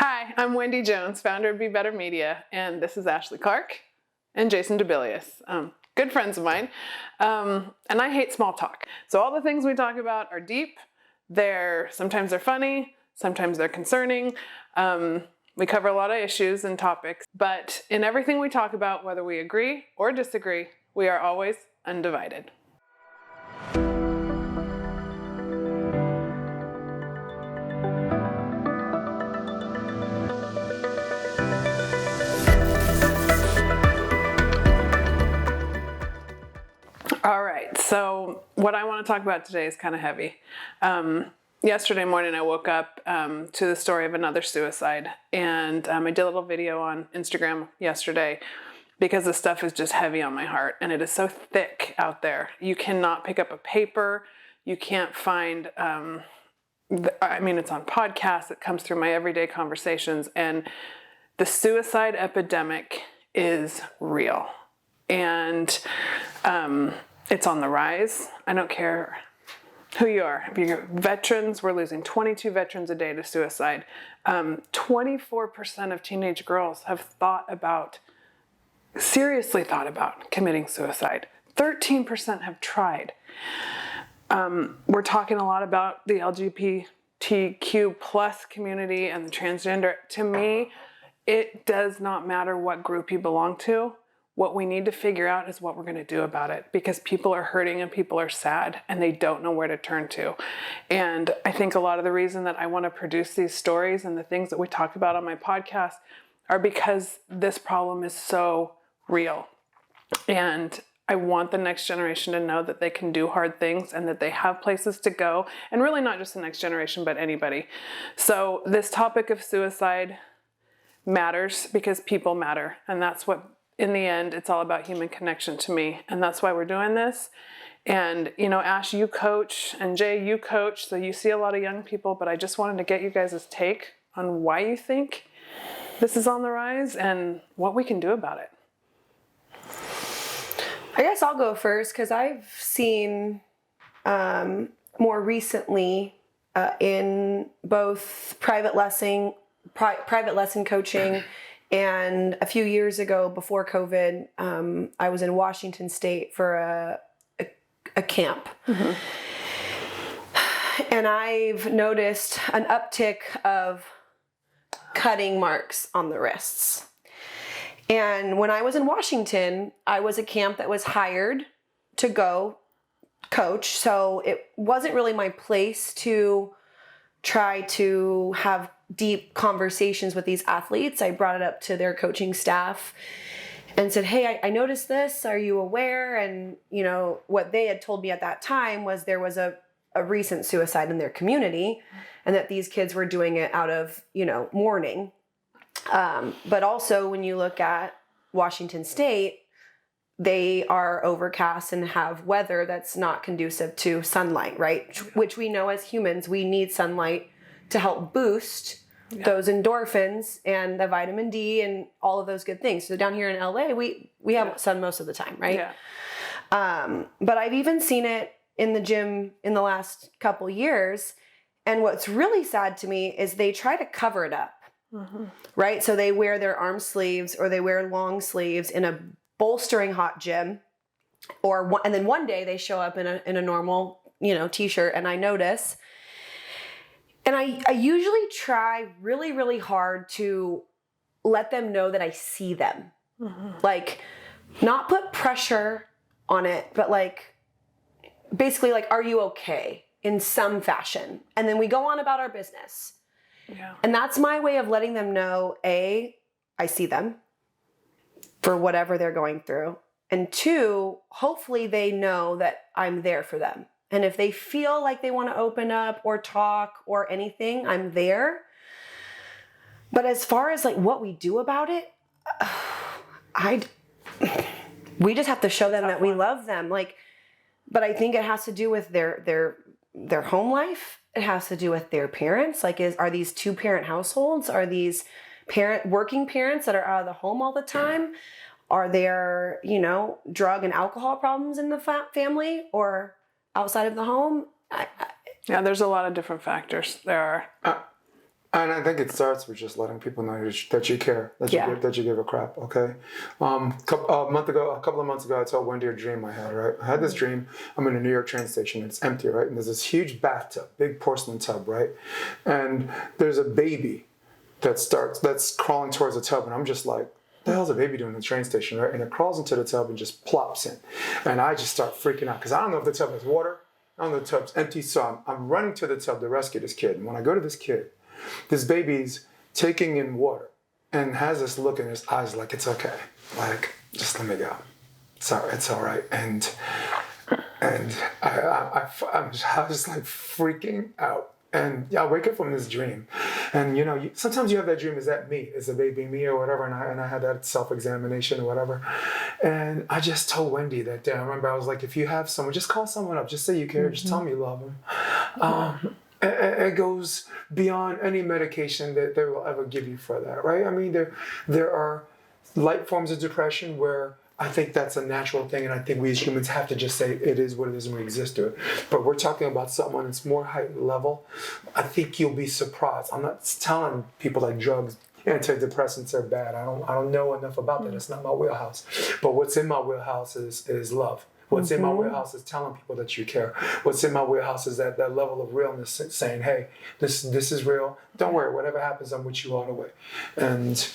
Hi, I'm Wendy Jones, founder of Be Better Media, and this is Ashley Clark and Jason DeBilius, good friends of mine, and I hate small talk. So all the things we talk about are deep. Sometimes they're funny, sometimes they're concerning. We cover a lot of issues and topics, but in everything we talk about, whether we agree or disagree, we are always undivided. All right, so what I want to talk about today is kind of heavy. Yesterday morning I woke up to the story of another suicide, and I did a little video on Instagram yesterday because this stuff is just heavy on my heart, and it is so thick out there. You cannot pick up a paper. You can't find, it's on podcasts. It comes through my everyday conversations, and the suicide epidemic is real. And it's on the rise. I don't care who you are. If you're veterans, we're losing 22 veterans a day to suicide. 24% of teenage girls have seriously thought about committing suicide. 13% have tried. We're talking a lot about the LBGTQ plus community and the transgender. To me, it does not matter what group you belong to. What we need to figure out is what we're going to do about it, because people are hurting and people are sad and they don't know where to turn to. And I think a lot of the reason that I want to produce these stories and the things that we talk about on my podcast are because this problem is so real. And I want the next generation to know that they can do hard things and that they have places to go, and really not just the next generation, but anybody. So this topic of suicide matters because people matter, and that's what, in the end, it's all about human connection to me. And that's why we're doing this. And, Ash, you coach, and Jay, you coach, so you see a lot of young people, but I just wanted to get you guys' take on why you think this is on the rise and what we can do about it. I guess I'll go first, because I've seen more recently in both private lesson coaching. And a few years ago, before COVID, I was in Washington State for a camp. Mm-hmm. And I've noticed an uptick of cutting marks on the wrists. And when I was in Washington, I was a camp that was hired to go coach. So it wasn't really my place to try to have deep conversations with these athletes. I brought it up to their coaching staff and said, hey, I noticed this. Are you aware? And, what they had told me at that time was there was a recent suicide in their community, and that these kids were doing it out of, mourning. But also when you look at Washington State, they are overcast and have weather that's not conducive to sunlight, right? Which we know as humans, we need sunlight to help boost those endorphins and the vitamin D and all of those good things. So down here in LA, we have sun most of the time, right? Yeah. But I've even seen it in the gym in the last couple years. And what's really sad to me is they try to cover it up, mm-hmm. right? So they wear their arm sleeves or they wear long sleeves in a bolstering hot gym, and then one day they show up in a normal, t-shirt, and I notice. And I usually try really, really hard to let them know that I see them. Mm-hmm. Like, not put pressure on it, but basically are you okay in some fashion? And then we go on about our business. Yeah. And that's my way of letting them know, A, I see them for whatever they're going through. And two, hopefully they know that I'm there for them. And if they feel like they want to open up or talk or anything, I'm there. But as far as what we do about it, we just have to show them that we love them. But I think it has to do with their home life. It has to do with their parents. Are these 2-parent households? Are these working parents that are out of the home all the time? Are there, drug and alcohol problems in the family or outside of the home? Yeah, there's a lot of different factors. There are. And I think it starts with just letting people know that you care, that you give a crap. Okay. A couple of months ago, I told Wendy a dream I had. Right. I had this dream. I'm in a New York train station. It's empty. Right. And there's this huge bathtub, big porcelain tub. Right. And there's a baby that's crawling towards the tub, and I'm just like, the hell's a baby doing in the train station, right? And it crawls into the tub and just plops in. And I just start freaking out because I don't know if the tub has water. I don't know if the tub's empty. So I'm running to the tub to rescue this kid. And when I go to this kid, this baby's taking in water and has this look in his eyes like, it's okay. Like, just let me go. It's all right. And I was like freaking out. And I wake up from this dream, and sometimes you have that dream. Is that me? Is the baby me or whatever? And I had that self-examination or whatever. And I just told Wendy that day. I remember I was like, if you have someone, just call someone up. Just say you care. Just tell me you love them. It goes beyond any medication that they will ever give you for that, right? I mean, there are light forms of depression where I think that's a natural thing, and I think we as humans have to just say it is what it is and we exist to it. But we're talking about someone that's more heightened level. I think you'll be surprised. I'm not telling people like drugs, antidepressants are bad. I don't know enough about that. It's not my wheelhouse. But what's in my wheelhouse is love. What's in my wheelhouse is telling people that you care. What's in my wheelhouse is that level of realness, saying, hey, this is real. Don't worry, whatever happens, I'm with you all the way. And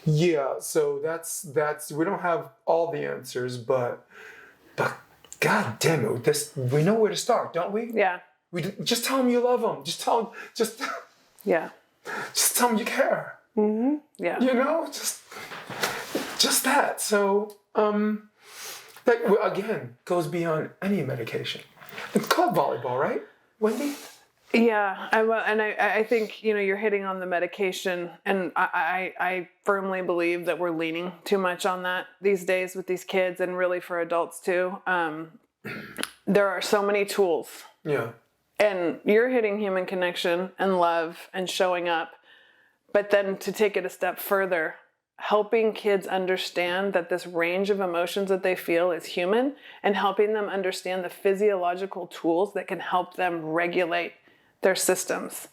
yeah, so that's we don't have all the answers, but God damn it, we know where to start, don't we? Yeah. We just tell them you love them. Just tell them, Yeah. just tell them you care. Yeah. Just that. So that again goes beyond any medication. It's called volleyball, right, Wendy? Yeah, I think you're hitting on the medication, and I firmly believe that we're leaning too much on that these days with these kids, and really for adults too. There are so many tools. Yeah. And you're hitting human connection and love and showing up, but then to take it a step further, helping kids understand that this range of emotions that they feel is human, and helping them understand the physiological tools that can help them regulate their systems.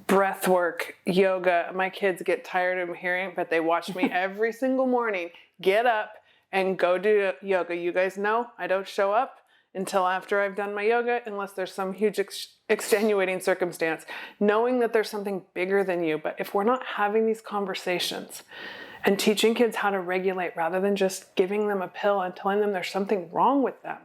Breath work, yoga. My kids get tired of hearing, but they watch me every single morning get up and go do yoga. You guys know I don't show up until after I've done my yoga, unless there's some huge extenuating circumstance, knowing that there's something bigger than you. But if we're not having these conversations and teaching kids how to regulate rather than just giving them a pill and telling them there's something wrong with them,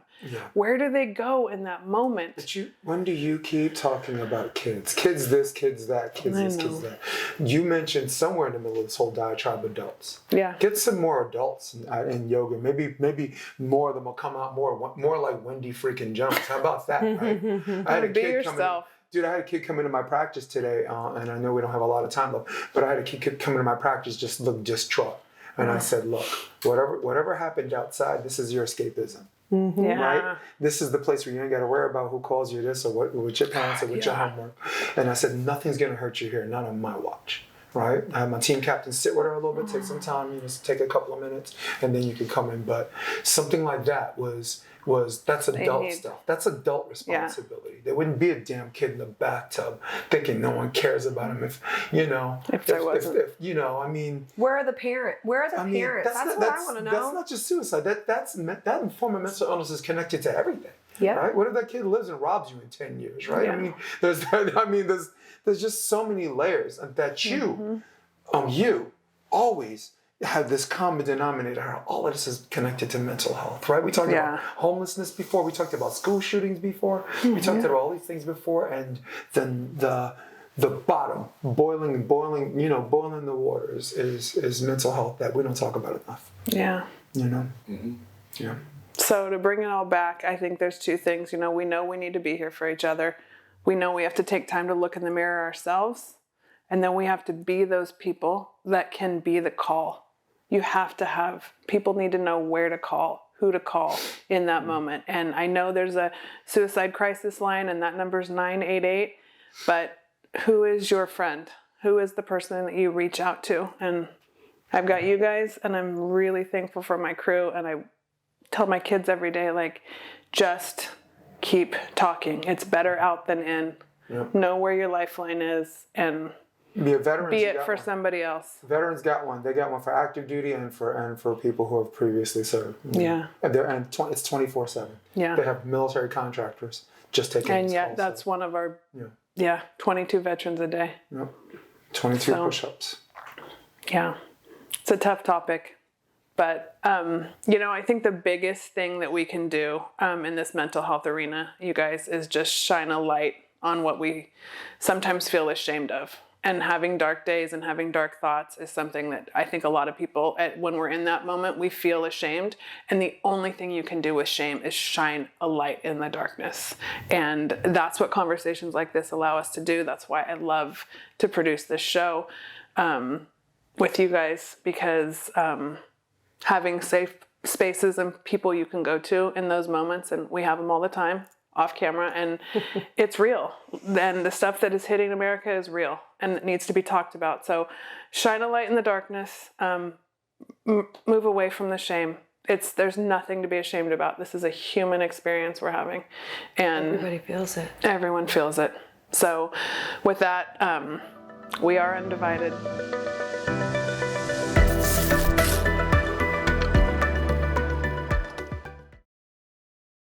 where do they go in that moment? But when do you keep talking about kids? Kids this, kids that, kids this, kids that. You mentioned somewhere in the middle of this whole diatribe adults. Yeah. Get some more adults in yoga. Maybe more of them will come out more like Wendy freaking Jones. How about that, right? I had a Be kid yourself. Dude, I had a kid come into my practice today, and I know we don't have a lot of time left, but I had a kid come into my practice just look distraught. And I said, look, whatever happened outside, this is your escapism. Yeah. Right? This is the place where you ain't got to worry about who calls you this or what with your parents or with your homework. And I said, nothing's going to hurt you here, not on my watch. Right? I had my team captain sit with her a little bit, take some time, take a couple of minutes, and then you can come in. But something like that that's adult stuff. That's adult responsibility. There wouldn't be a damn kid in the bathtub thinking no one cares about him if there wasn't. I mean, where are the parents? That's what I want to know. That's not just suicide. That form of mental illness is connected to everything. Yeah. Right? What if that kid lives and robs you in 10 years? Right? Yeah. There's just so many layers that you always have this common denominator. All of this is connected to mental health, right? We talked about homelessness before. We talked about school shootings before. We talked about all these things before, and then the bottom, boiling the waters is mental health that we don't talk about enough. Yeah. Yeah. So to bring it all back, I think there's two things. We know we need to be here for each other. We know we have to take time to look in the mirror ourselves. And then we have to be those people that can be the call. You have to people need to know where to call, who to call in that moment. And I know there's a suicide crisis line, and that number is 988. But who is your friend? Who is the person that you reach out to? And I've got you guys, and I'm really thankful for my crew. And I tell my kids every day, just keep talking. It's better out than in. Yep. Know where your lifeline is, and Yeah, veterans. be it got for one. somebody else. Veterans got one. They got one for active duty and for people who have previously served. Yeah. It's 24/7. Yeah. They have military contractors just taking. And these yet calls, that's so, one of our, yeah. 22 veterans a day. Yep. 22 So- push-ups. Yeah. It's a tough topic. But, I think the biggest thing that we can do in this mental health arena, you guys, is just shine a light on what we sometimes feel ashamed of. And having dark days and having dark thoughts is something that I think a lot of people, when we're in that moment, we feel ashamed. And the only thing you can do with shame is shine a light in the darkness. And that's what conversations like this allow us to do. That's why I love to produce this show with you guys, because having safe spaces and people you can go to in those moments, and we have them all the time off camera, and it's real. And the stuff that is hitting America is real, and it needs to be talked about. So shine a light in the darkness, move away from the shame. There's nothing to be ashamed about. This is a human experience we're having, and Everybody feels it. everyone feels it. So with that, we are undivided.